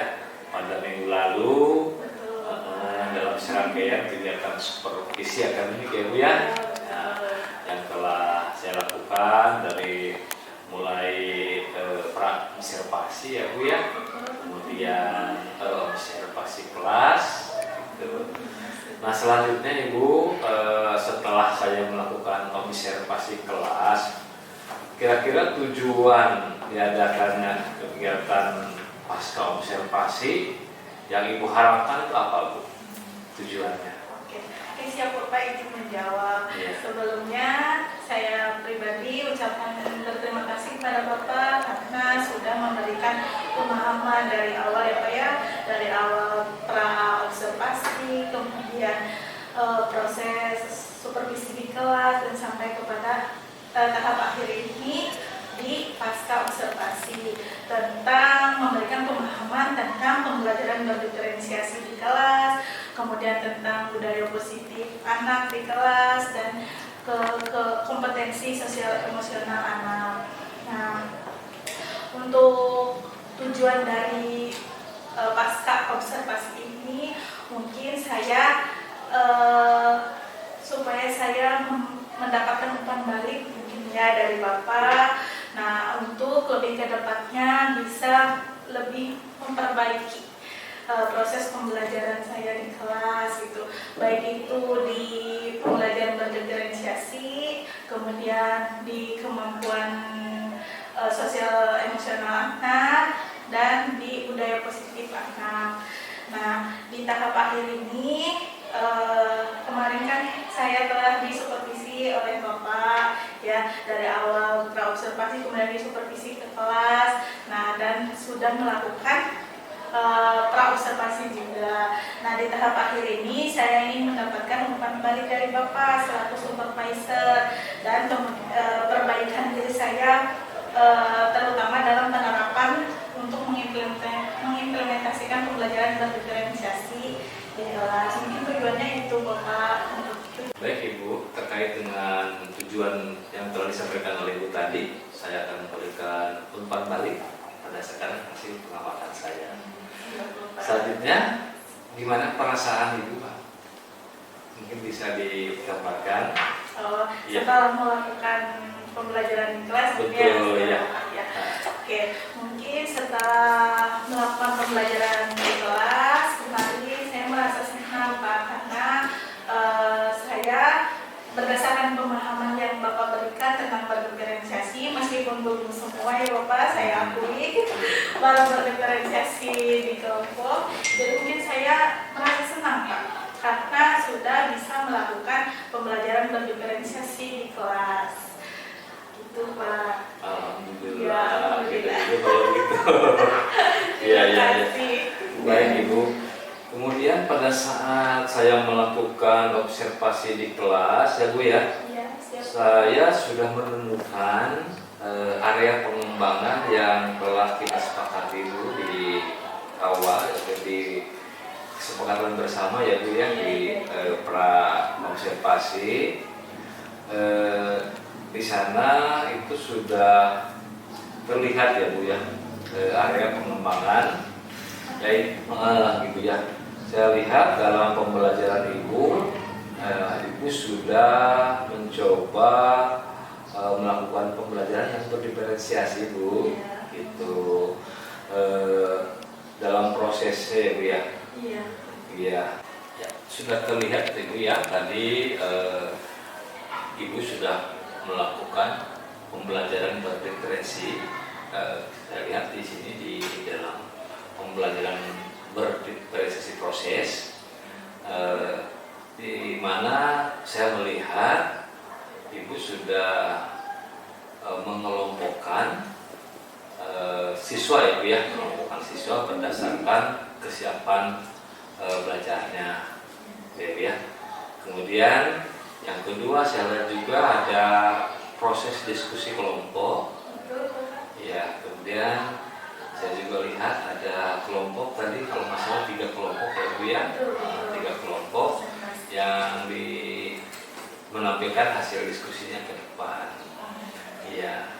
pada minggu lalu dalam serangkaian kegiatan supervisi akademik ya Bu ya, yang telah saya lakukan dari mulai pra observasi ya Bu ya, kemudian observasi kelas gitu. Nah selanjutnya Ibu, setelah saya melakukan observasi kelas, kira-kira tujuan diadakannya kegiatan pasca observasi yang Ibu harapkan itu apa Bu? Tujuannya? Oke, siap Bapak izin menjawab. Iya. Sebelumnya saya pribadi ucapkan berterima kasih kepada Bapak karena sudah memberikan pemahaman dari awal ya Pak ya, dari awal pra observasi, kemudian proses supervisi di kelas dan sampai kepada tahap akhir ini di pasca observasi, tentang memberikan pemahaman tentang pembelajaran berdiferensiasi di kelas, kemudian tentang budaya positif anak di kelas, dan ke kompetensi sosial emosional anak. Nah, untuk tujuan dari pasca observasi ini mungkin saya supaya saya mendapatkan umpan balik mungkin ya dari Bapak. Nah, untuk lebih ke depannya bisa lebih memperbaiki proses pembelajaran saya di kelas gitu, baik itu di pembelajaran berdiferensiasi, kemudian di kemampuan sosial emosional anak, dan di budaya positif anak. Nah, di tahap akhir ini kemarin kan saya telah disupervisi oleh Bapak ya, dari awal pra observasi kemudian disupervisi ke kelas. Nah, dan sudah melakukan pra observasi juga. Nah, di tahap akhir ini saya ingin mendapatkan umpan balik dari Bapak selaku supervisor dan perbaikan diri saya, terutama dalam penerapan untuk mengimplementasikan pembelajaran berdiferensiasi di kelas. Mungkin tujuannya itu Bapak. Baik Ibu, terkait dengan tujuan yang telah disampaikan oleh Ibu tadi, saya akan memberikan umpan balik berdasarkan hasil pengamatan saya. Selanjutnya, gimana perasaan Ibu Pak? Mungkin bisa digambarkan. Setelah melakukan pembelajaran di kelas, Betul ya. Oke, mungkin setelah melakukan pembelajaran di kelas kemarin saya merasa senang Pak, karena saya berdasarkan pemahaman yang Bapak berikan tentang berdiferensiasi, meskipun belum semua ya Bapak, saya akui baru berdiferensiasi di kelompok, jadi mungkin saya merasa senang Pak, karena sudah bisa melakukan pembelajaran berdiferensiasi di kelas. Gitu Pak. Alhamdulillah. Ya, alhamdulillah. Gitu, kalau gitu. Iya, iya, iya. kasih. Baik Ibu. Kemudian pada saat saya melakukan observasi di kelas ya Bu ya, Iya, siap. saya sudah menemukan area pengembangan yang telah kita sepakati dulu di awal, di kesepakatan bersama ya Bu ya, di pra observasi. Di sana itu sudah terlihat ya Bu ya, area pengembangan yaitu gitu ya. Saya lihat dalam pembelajaran Ibu, Ibu sudah mencoba melakukan pembelajaran yang berdiferensiasi Bu, gitu. Dalam prosesnya ya Bu ya. Iya. Iya. Ya, sudah terlihat Ibu ya, tadi Ibu sudah melakukan pembelajaran berdiferensi. Saya lihat di sini di dalam pembelajaran berdiferensiasi proses, di mana saya melihat Ibu sudah mengelompokkan siswa ya Bu ya, mengelompokkan siswa berdasarkan kesiapan belajarnya ya Bu ya. Kemudian yang kedua saya lihat juga ada proses diskusi kelompok ya. Kemudian saya juga lihat ada kelompok tadi, kalau nggak salah 3 kelompok ya Bu ya, 3 kelompok yang menampilkan hasil diskusinya ke depan. Iya,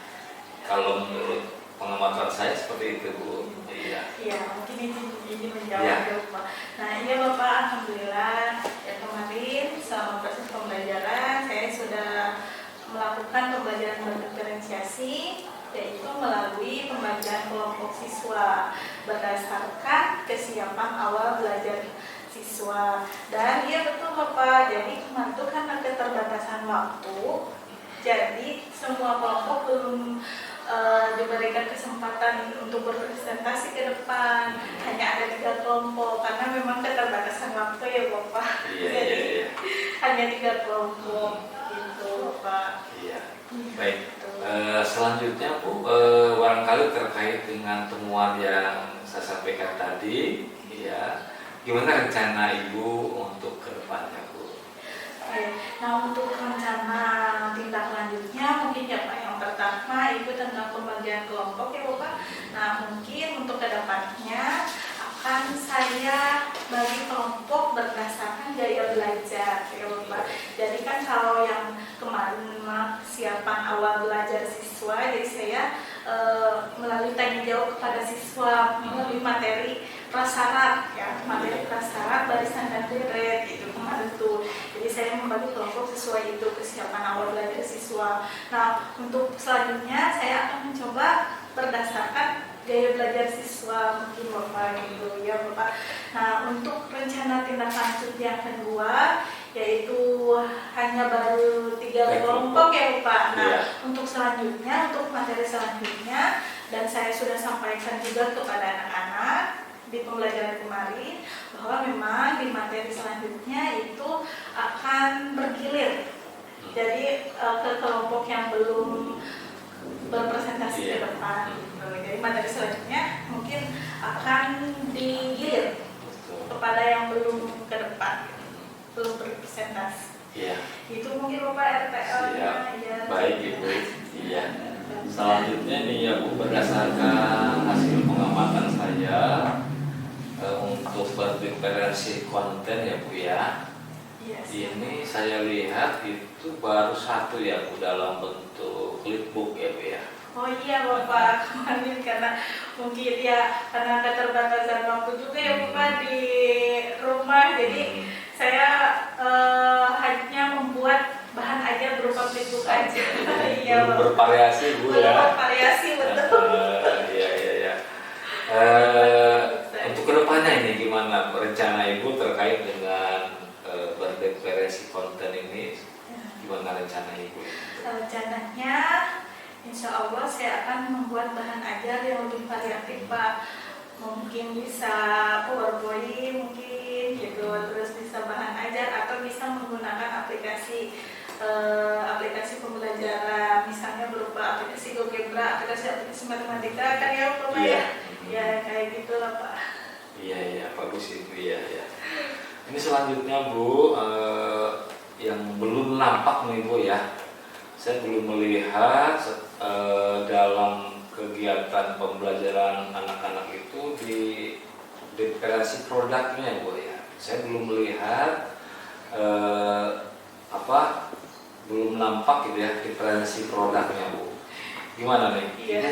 kalau menurut pengamatan saya seperti itu Bu. Iya. Iya, mungkin ini menjawab Ya. ya Bapak. Nah iya Bapak, alhamdulillah ya kemarin selama proses pembelajaran saya sudah melakukan pembelajaran berdiferensiasi, yaitu melalui pembagian kelompok siswa berdasarkan kesiapan awal belajar siswa. Dan iya betul Bapak, jadi kemarin itu karena keterbatasan waktu, jadi semua kelompok belum diberikan kesempatan untuk berpresentasi ke depan. Hanya ada 3 kelompok karena memang keterbatasan waktu ya Bapak. Iya, Jadi iya, iya. hanya 3 kelompok gitu Bapak. Iya. Baik. Selanjutnya Bu, barangkali terkait dengan temuan yang saya sampaikan tadi, ya, gimana rencana Ibu untuk kedepannya Bu? Oke, nah untuk rencana tindak lanjutnya mungkin ya Pak, yang pertama itu tentang pembagian kelompok ya Bapak. Nah mungkin untuk kedepannya akan saya bagi kelompok berdasarkan gaya belajar ya Bapak. Jadi kan kalau yang kemarin kesiapan awal belajar siswa, jadi saya melalui tanya jawab kepada siswa melalui materi prasyarat ya, materi prasyarat barisan dan deret itu kemarin tuh. Jadi saya membagi kelompok sesuai itu kesiapan awal belajar siswa. Nah untuk selanjutnya saya akan mencoba berdasarkan gaya belajar siswa mungkin Bapak gitu ya Bapak. Nah untuk rencana tindak lanjut yang kedua yaitu hanya baru 3 kelompok ya Bapak. Nah Iya. untuk selanjutnya, untuk materi selanjutnya, dan saya sudah sampaikan juga kepada anak-anak di pembelajaran kemarin bahwa memang di materi selanjutnya itu akan bergilir. Jadi ke kelompok yang belum berpresentasi ke depan gitu. Jadi materi selanjutnya mungkin akan digilir kepada yang belum ke depan, belum berpresentasi. Iya. Itu mungkin Bapak RTL-nya ya. Baik Ibu. Iya. Selanjutnya nih ya Bu, berdasarkan hasil pengamatan saya untuk berdiferensi konten ya Bu ya. Yes. Ini saya lihat itu baru 1 ya Bu, dalam bentuk flipbook ya Bu ya. Oh iya Bapak, kemarin karena mungkin ya karena keterbatasan waktu juga ya Bapak di rumah, jadi saya hanya membuat bahan aja berupa flipbook aja. Iya Belum Bapak. bervariasi Bu ya. Belum bervariasi betul. Untuk kedepannya ini gimana rencana Ibu terkait dengan berdepresi konten ini? Gimana rencana Ibu? Rencananya insya Allah saya akan membuat bahan ajar yang lebih variatif Pak. Mungkin bisa PowerPoint mungkin gitu, terus bisa bahan ajar atau bisa menggunakan aplikasi pembelajaran, misalnya berupa aplikasi GeoGebra, aplikasi matematika kan ya Pak ya? Ya kayak gitulah Pak. Iya bagus itu ya. Ini selanjutnya Bu, yang belum nampak nih Bu ya. Saya belum melihat dalam kegiatan pembelajaran anak-anak itu di diferensiasi produknya Bu ya. Saya belum melihat belum nampak gitu ya diferensiasi produknya Bu. Gimana nih? Iya.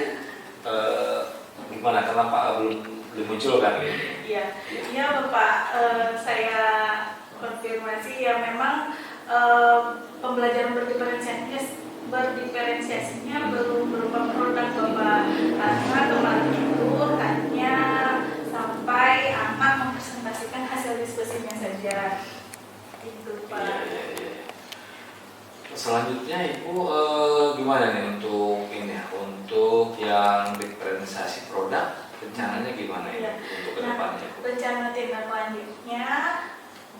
Gimana kenapa belum dimunculkan ini? Iya Bapak, saya konfirmasi ya memang pembelajaran berdiferensiasinya belum berupa produk Bapak, karena kemarin itu hanya sampai anak mempresentasikan hasil diskusinya saja. Itu Pak. Iya. Selanjutnya Ibu gimana nih untuk yang diferensiasi produk, rencananya gimana ya untuk kedepannya? Rencana tindak lanjutnya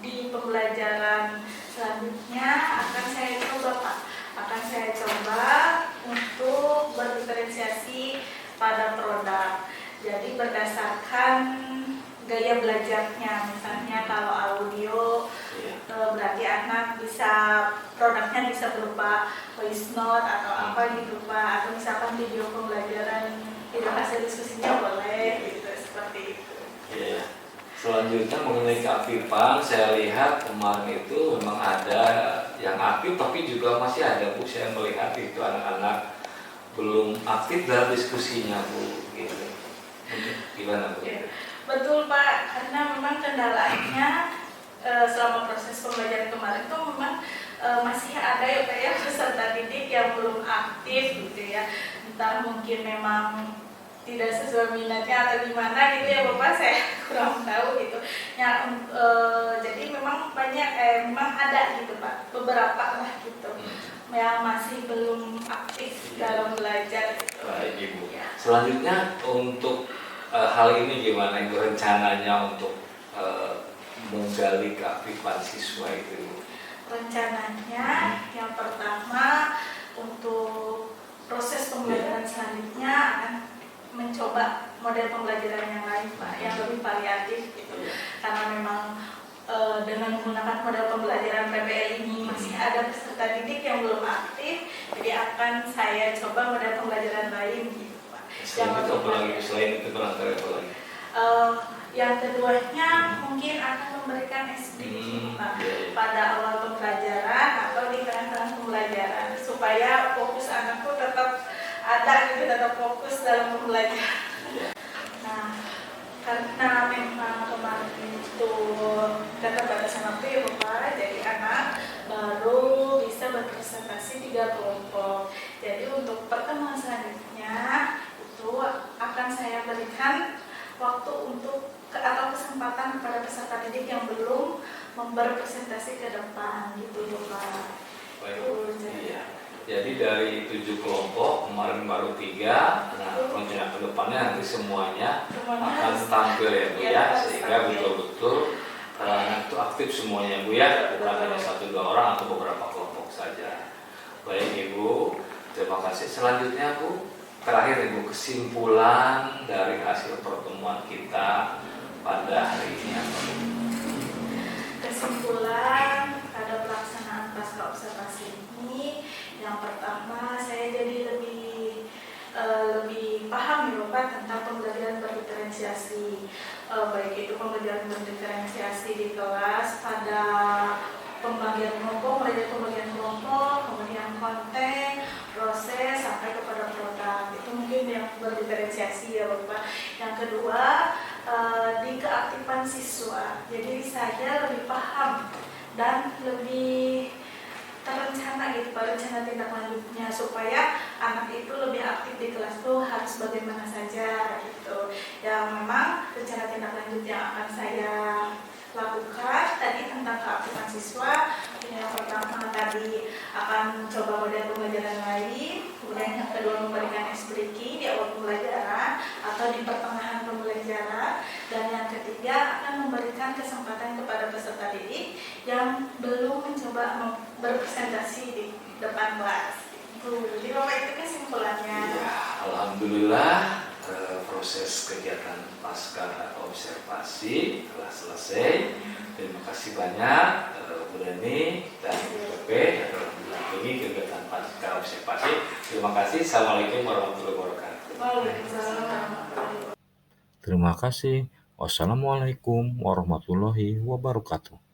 di pembelajaran selanjutnya akan saya coba untuk berdiferensiasi pada produk. Jadi berdasarkan gaya belajarnya, misalnya kalau audio berarti anak produknya bisa berupa voice note atau apa gitu Pak, atau misalkan video pembelajaran, video hasil diskusinya boleh gitu, seperti itu. Iya. Selanjutnya mengenai keaktifan, saya lihat kemarin itu memang ada yang aktif tapi juga masih ada Bu, saya melihat itu anak-anak belum aktif dalam diskusinya Bu gitu. Gimana Bu? Ya, betul Pak, karena memang kendalanya selama proses pembelajaran kemarin itu memang masih ada ya Pak ya peserta didik yang belum aktif gitu ya, entah mungkin memang tidak sesuai minatnya atau gimana gitu ya Bapak, saya kurang tahu gitu ya. Jadi memang banyak memang ada gitu Pak, beberapa lah gitu yang masih belum aktif dalam belajar gitu. Baik Ibu. Ya. Selanjutnya untuk hal ini gimana Ibu rencananya untuk menggali keaktifan siswa itu? Rencananya yang pertama untuk proses pembelajaran selanjutnya akan mencoba model pembelajaran yang lain Pak, yang lebih variatif gitu. Karena memang dengan menggunakan model pembelajaran PBL ini masih ada peserta didik yang belum aktif, jadi akan saya coba model pembelajaran lain gitu Pak. Selain itu barangkali apa lagi? Yang keduanya mungkin akan memberikan SDG Pak, pada awal pembelajaran atau di tengah-tengah pembelajaran, supaya fokus anakku tetap ada gitu, tetap fokus dalam pembelajaran. Nah, karena memang kemarin itu keterbatasan waktu ya Bapak, jadi anak baru bisa berpresentasi 3 kelompok. Jadi untuk pertemuan selanjutnya itu akan saya berikan waktu untuk atau kesempatan kepada peserta didik yang belum berpresentasi ke depan gitu Bapak. Jadi dari 7 kelompok kemarin baru 3. Nah, rencana ke depannya nanti semuanya akan tampil ya Bu ya, sehingga betul-betul itu aktif semuanya Bu ya, bukan hanya 1-2 orang atau beberapa kelompok saja. Baik Ibu, terima kasih. Selanjutnya Bu, terakhir Ibu, kesimpulan dari hasil pertemuan kita pada hari ini apa Bu? Kesimpulan pada pelaksanaan pasca observasi ini, yang pertama saya jadi lebih paham ya Bapak tentang pembelajaran berdiferensiasi, baik itu pembelajaran berdiferensiasi di kelas pada pembagian kelompok, mulai dari pembagian kelompok, kemudian konten, proses sampai kepada produk. Itu mungkin yang berdiferensiasi ya Bapak. Yang kedua, di keaktifan siswa. Jadi saya lebih paham dan lebih terencana gitu Pak, rencana tindak lanjutnya supaya anak itu lebih aktif di kelas tuh harus bagaimana saja gitu. Yang memang rencana tindak lanjut yang akan saya lakukan tadi tentang keaktifan siswa. Yang pertama tadi akan mencoba model pembelajaran lain, kemudian yang kedua memberikan ice breaking di awal pembelajaran atau di pertengahan pembelajaran, dan yang ketiga akan memberikan kesempatan kepada peserta didik yang belum mencoba berpresentasi di depan kelas. Jadi Bapak itu kesimpulannya. Ya, alhamdulillah proses kegiatan pasca atau observasi telah selesai. Terima kasih banyak Bu Deni dan BP yang telah mendampingi kegiatan pasca observasi. Terima kasih. Assalamualaikum warahmatullahi wabarakatuh. Waalaikumsalam. Terima kasih. Wassalamualaikum warahmatullahi wabarakatuh.